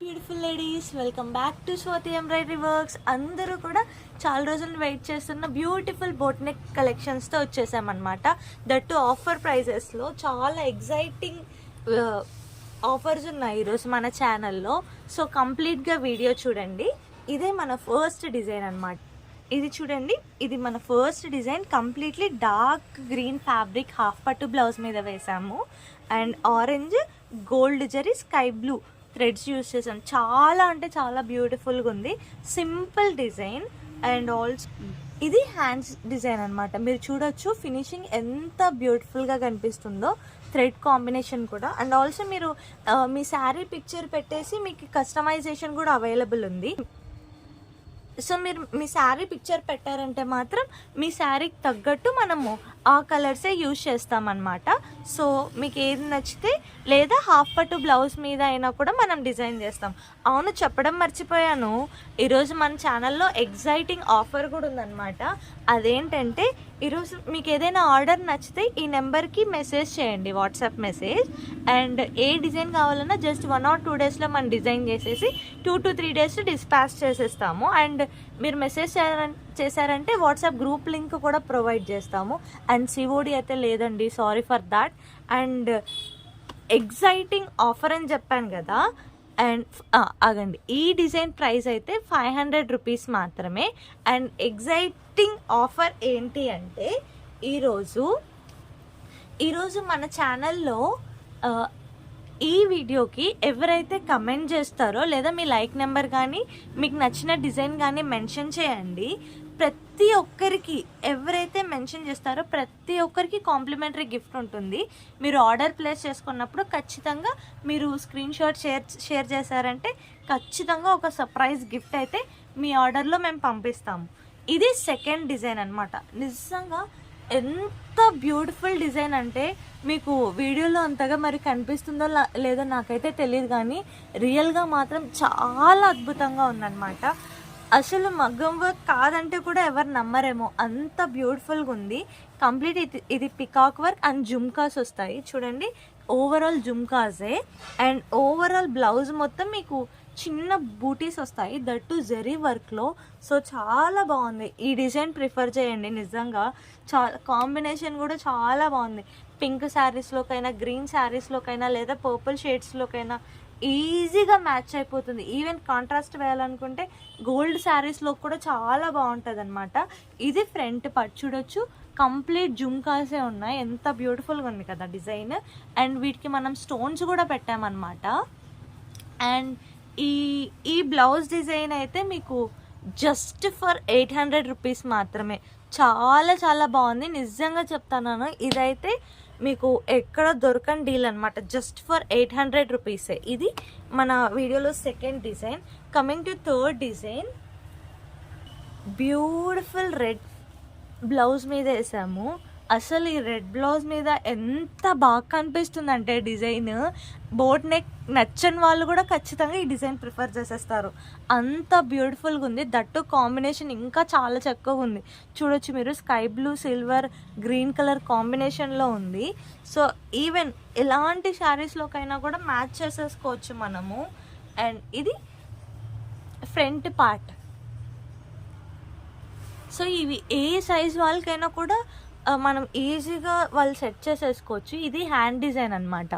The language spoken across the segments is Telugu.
Beautiful ladies, welcome back to Swathi embroidery works. అందరూ కూడా చాలా రోజులు వెయిట్ చేస్తున్న బ్యూటిఫుల్ బోట్ నెక్ కలెక్షన్స్తో వచ్చేసామన్నమాట. దట్టు ఆఫర్ ప్రైజెస్లో చాలా ఎగ్జైటింగ్ ఆఫర్స్ ఉన్నాయి ఈరోజు మన ఛానల్లో. సో కంప్లీట్గా వీడియో చూడండి. ఇదే మన ఫస్ట్ డిజైన్ అన్నమాట. ఇది చూడండి, ఇది మన first design. Completely dark green fabric half పట్టు బ్లౌజ్ మీద వేసాము. And orange, gold zari, sky blue threads use చేసాం. చాలా అంటే చాలా బ్యూటిఫుల్గా ఉంది. Simple design. అండ్ ఆల్సో ఇది హ్యాండ్స్ డిజైన్ అనమాట. మీరు చూడొచ్చు ఫినిషింగ్ ఎంత బ్యూటిఫుల్గా కనిపిస్తుందో, థ్రెడ్ కాంబినేషన్ కూడా. అండ్ ఆల్సో మీరు మీ శారీ పిక్చర్ పెట్టేసి మీకు కస్టమైజేషన్ కూడా అవైలబుల్ ఉంది. సో మీరు మీ శారీ పిక్చర్ పెట్టారంటే మాత్రం మీ శారీకి తగ్గట్టు మనము ఆ కలర్సే యూజ్ చేస్తామన్నమాట. సో మీకు ఏది నచ్చితే, లేదా హాఫ్ పట్టు బ్లౌజ్ మీద అయినా కూడా మనం డిజైన్ చేస్తాం. అవును, చెప్పడం మర్చిపోయాను, ఈరోజు మన ఛానల్లో ఎగ్జైటింగ్ ఆఫర్ కూడా ఉందన్నమాట. అదేంటంటే ఈరోజు మీకు ఏదైనా ఆర్డర్ నచ్చితే ఈ నెంబర్కి మెసేజ్ చేయండి, WhatsApp message. And A design కావాలన్నా జస్ట్ 1 or 2 డేస్లో మనం డిజైన్ చేసేసి 2 to 3 డేస్ డిస్పాచ్ చేసేస్తాము. అండ్ మీరు మెసేజ్ చేశారంటే వాట్సాప్ గ్రూప్ లింక్ కూడా ప్రొవైడ్ చేస్తాము. అండ్ సిఓడి అయితే లేదండి, sorry for that. And exciting offer అని చెప్పాను కదా. అండ్ ఆగండి, ఈ డిజైన్ ప్రైస్ అయితే 500 రూపీస్ మాత్రమే. అండ్ ఎగ్జైటింగ్ ఆఫర్ ఏంటి అంటే ఈరోజు మన ఛానల్లో ఈ వీడియోకి ఎవరైతే కమెంట్ చేస్తారో, లేదా మీ లైక్ నెంబర్ కానీ మీకు నచ్చిన డిజైన్ కానీ మెన్షన్ చేయండి. ప్రతి ఒక్కరికి ఎవరైతే మెన్షన్ చేస్తారో ప్రతి ఒక్కరికి కాంప్లిమెంటరీ గిఫ్ట్ ఉంటుంది. మీరు ఆర్డర్ ప్లేస్ చేసుకున్నప్పుడు ఖచ్చితంగా మీరు స్క్రీన్ షాట్ షేర్ చేశారంటే ఖచ్చితంగా ఒక సర్ప్రైజ్ గిఫ్ట్ అయితే మీ ఆర్డర్లో మేము పంపిస్తాము. ఇది సెకండ్ డిజైన్ అనమాట. నిజంగా ఎంత బ్యూటిఫుల్ డిజైన్ అంటే మీకు వీడియోలో అంతగా మరి కనిపిస్తుందో లేదో నాకైతే తెలియదు, కానీ రియల్గా మాత్రం చాలా అద్భుతంగా ఉందన్నమాట. అసలు మగ్గం వర్క్ కాదంటే కూడా ఎవరు నమ్మరేమో, అంత బ్యూటిఫుల్గా ఉంది. కంప్లీట్ ఇది పికాక్ వర్క్ అండ్ జుమ్కాస్ వస్తాయి చూడండి. ఓవరాల్ జుమ్కాసే. అండ్ ఓవరాల్ బ్లౌజ్ మొత్తం మీకు చిన్న బూటీస్ వస్తాయి, దట్టు జరీ వర్క్లో. సో చాలా బాగుంది. ఈ డిజైన్ ప్రిఫర్ చేయండి. నిజంగా చాలా కాంబినేషన్ కూడా చాలా బాగుంది. పింక్ శారీస్లోకైనా, గ్రీన్ శారీస్లోకైనా, లేదా పర్పుల్ షేడ్స్లోకైనా ఈజీగా మ్యాచ్ అయిపోతుంది. ఈవెన్ కాంట్రాస్ట్ వేయాలనుకుంటే గోల్డ్ శారీస్లో కూడా చాలా బాగుంటుంది అనమాట. ఇది ఫ్రంట్ పార్ట్ చూడొచ్చు, కంప్లీట్ జుమ్కాసే ఉన్నాయి. ఎంత బ్యూటిఫుల్గా ఉంది కదా డిజైన్. అండ్ వీటికి మనం స్టోన్స్ కూడా పెట్టామన్నమాట. అండ్ ఈ బ్లౌజ్ డిజైన్ అయితే మీకు జస్ట్ ఫర్ 800 రూపీస్ మాత్రమే. చాలా చాలా బాగుంది, నిజంగా చెప్తాను. ఇదైతే మీకు ఎక్కడ దొరకని డీల్ అనమాట. జస్ట్ ఫర్ 800 రూపీసే. ఇది మన వీడియోలో second design. Coming to third design, beautiful red blouse మీద వేసాము. అసలు ఈ రెడ్ బ్లౌజ్ మీద ఎంత బాగా కనిపిస్తుంది అంటే డిజైన్, బోట్ నెక్ నచ్చని వాళ్ళు కూడా ఖచ్చితంగా ఈ డిజైన్ ప్రిఫర్ చేసేస్తారు. అంత బ్యూటిఫుల్గా ఉంది. దట్టు కాంబినేషన్ ఇంకా చాలా చక్కగా ఉంది. చూడొచ్చు మీరు, sky blue, silver, green colour కాంబినేషన్లో ఉంది. సో ఈవెన్ ఎలాంటి శారీస్లోకైనా కూడా మ్యాచ్ చేసేసుకోవచ్చు మనము. అండ్ ఇది ఫ్రంట్ పార్ట్. సో ఇవి ఏ సైజ్ వాళ్ళకైనా కూడా మనం ఈజీగా వాళ్ళు సెట్ చేసేసుకోవచ్చు. ఇది హ్యాండ్ డిజైన్ అనమాట.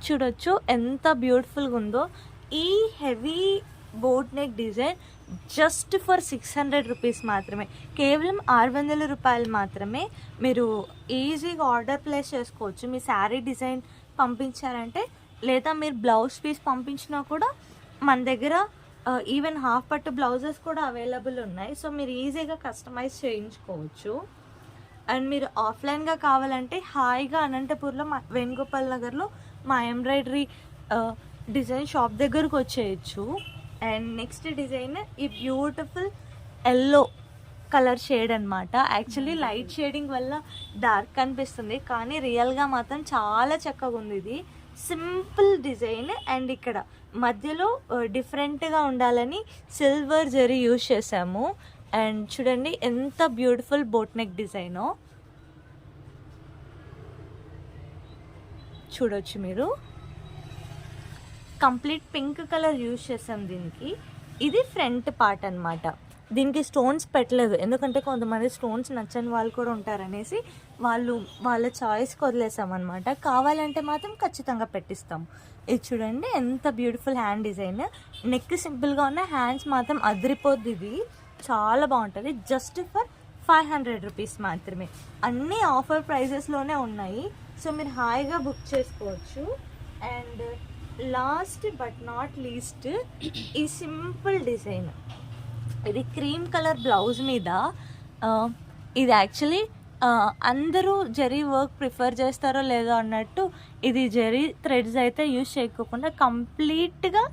చూడొచ్చు ఎంత బ్యూటిఫుల్గా ఉందో. ఈ heavy boat neck design just for 600 rupees మాత్రమే. కేవలం 600 రూపాయలు మాత్రమే. మీరు ఈజీగా ఆర్డర్ ప్లేస్ చేసుకోవచ్చు. మీ శారీ డిజైన్ పంపించారంటే, లేదా మీరు బ్లౌజ్ పీస్ పంపించినా కూడా మన దగ్గర ఈవెన్ హాఫ్ పట్టు బ్లౌజెస్ కూడా అవైలబుల్ ఉన్నాయి. సో మీరు ఈజీగా కస్టమైజ్ చేయించుకోవచ్చు. అండ్ మీరు ఆఫ్లైన్గా కావాలంటే హాయిగా అనంతపూర్లో, వేణుగోపాల్ నగర్లో మా ఎంబ్రాయిడరీ డిజైన్ షాప్ దగ్గరకు వచ్చేయచ్చు. అండ్ నెక్స్ట్ డిజైన్ ఈ బ్యూటిఫుల్ ఎల్లో కలర్ షేడ్ అనమాట. యాక్చువల్లీ లైట్ షేడింగ్ వల్ల డార్క్ కనిపిస్తుంది, కానీ రియల్గా మాత్రం చాలా చక్కగా ఉంది. ఇది సింపుల్ డిజైన్. అండ్ ఇక్కడ మధ్యలో డిఫరెంట్గా ఉండాలని సిల్వర్ జరీ యూజ్ చేసాము. అండ్ చూడండి ఎంత బ్యూటిఫుల్ బోట్ నెక్ డిజైనో చూడొచ్చు మీరు. కంప్లీట్ పింక్ కలర్ యూజ్ చేసాం దీనికి. ఇది ఫ్రంట్ పార్ట్ అనమాట. దీనికి స్టోన్స్ పెట్టలేదు, ఎందుకంటే కొంతమంది స్టోన్స్ నచ్చని వాళ్ళు కూడా ఉంటారనేసి వాళ్ళ చాయిస్కి వదిలేసామన్నమాట. కావాలంటే మాత్రం ఖచ్చితంగా పెట్టిస్తాం. ఇది చూడండి ఎంత బ్యూటిఫుల్ హ్యాండ్ డిజైన్. నెక్ సింపుల్గా ఉన్న, హ్యాండ్స్ మాత్రం అదిరిపోద్ది. ఇది చాలా బాగుంటుంది. జస్ట్ ఫర్ 500 రూపీస్ మాత్రమే. అన్నీ ఆఫర్ ప్రైజెస్లోనే ఉన్నాయి, సో మీరు హాయిగా బుక్ చేసుకోవచ్చు. And last but not least ఈ సింపుల్ డిజైన్. ఇది క్రీమ్ కలర్ బ్లౌజ్ మీద ఇది యాక్చువల్లీ అందరూ జరీ వర్క్ ప్రిఫర్ చేస్తారో లేదో అన్నట్టు ఇది జరీ థ్రెడ్స్ అయితే యూజ్ చేయకోకుండా కంప్లీట్గా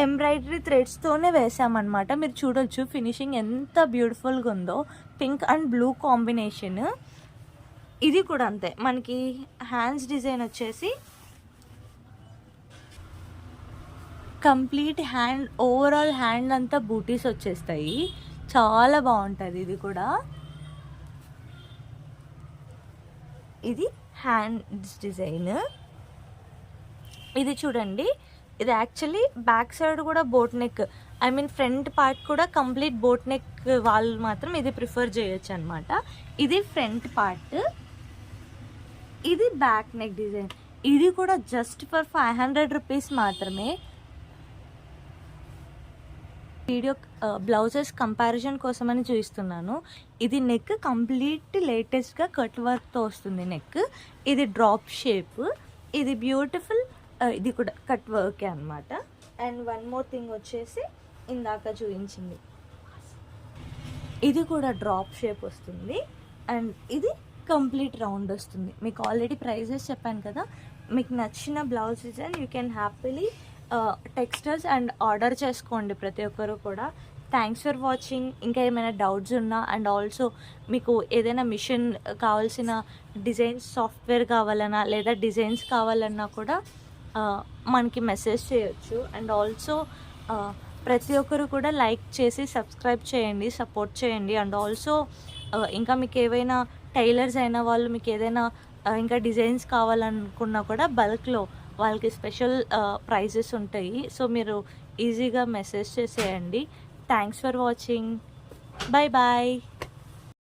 ఎంబ్రాయిడరీ థ్రెడ్స్తోనే వేసామన్నమాట. మీరు చూడొచ్చు ఫినిషింగ్ ఎంత బ్యూటిఫుల్గా ఉందో. Pink and blue combination. ఇది కూడా అంతే. మనకి హ్యాండ్స్ డిజైన్ వచ్చేసి కంప్లీట్ హ్యాండ్, ఓవరాల్ హ్యాండ్ అంతా బూటీస్ వచ్చేస్తాయి. చాలా బాగుంటుంది ఇది కూడా. ఇది హ్యాండ్స్ డిజైన్. ఇది చూడండి, ఇది యాక్చువల్లీ బ్యాక్ సైడ్ కూడా boat neck, I mean front part కూడా కంప్లీట్ బోట్ నెక్ వాళ్ళు మాత్రం ఇది ప్రిఫర్ చేయొచ్చు అనమాట. ఇది ఫ్రంట్ పార్ట్, ఇది బ్యాక్ నెక్ డిజైన్. ఇది కూడా జస్ట్ ఫర్ 500 రూపీస్ మాత్రమే. వీడియో బ్లౌజెస్ కంపారిజన్ కోసమని చూపిస్తున్నాను. ఇది నెక్ కంప్లీట్ లేటెస్ట్గా కట్ వర్క్తో వస్తుంది నెక్. ఇది డ్రాప్ షేప్, ఇది బ్యూటిఫుల్, ఇది కూడా కట్ వర్కే అనమాట. అండ్ వన్ మోర్ థింగ్ వచ్చేసి ఇందాక చూపించింది, ఇది కూడా డ్రాప్ షేప్ వస్తుంది. అండ్ ఇది కంప్లీట్ రౌండ్ వస్తుంది. మీకు ఆల్రెడీ ప్రైజెస్ చెప్పాను కదా. మీకు నచ్చిన blouse design you can happily textiles and order చేసుకోండి ప్రతి ఒక్కరు కూడా. Thanks for watching. ఇంకా ఏమైనా డౌట్స్ ఉన్నా అండ్ ఆల్సో మీకు ఏదైనా మిషన్ కావాల్సిన డిజైన్స్ సాఫ్ట్వేర్ కావాలన్నా లేదా డిజైన్స్ కావాలన్నా కూడా మనకి మెసేజ్ చేయొచ్చు. అండ్ ఆల్సో ప్రతి ఒక్కరు కూడా లైక్ చేసి సబ్స్క్రైబ్ చేయండి, సపోర్ట్ చేయండి. అండ్ ఆల్సో ఇంకా మీకు ఏవైనా టైలర్స్ అయిన వాళ్ళు మీకు ఏదైనా ఇంకా డిజైన్స్ కావాలనుకున్నా కూడా బల్క్లో వాళ్ళకి స్పెషల్ ప్రైజెస్ ఉంటాయి. సో మీరు ఈజీగా మెసేజ్ చేసేయండి. Thanks for watching. Bye bye.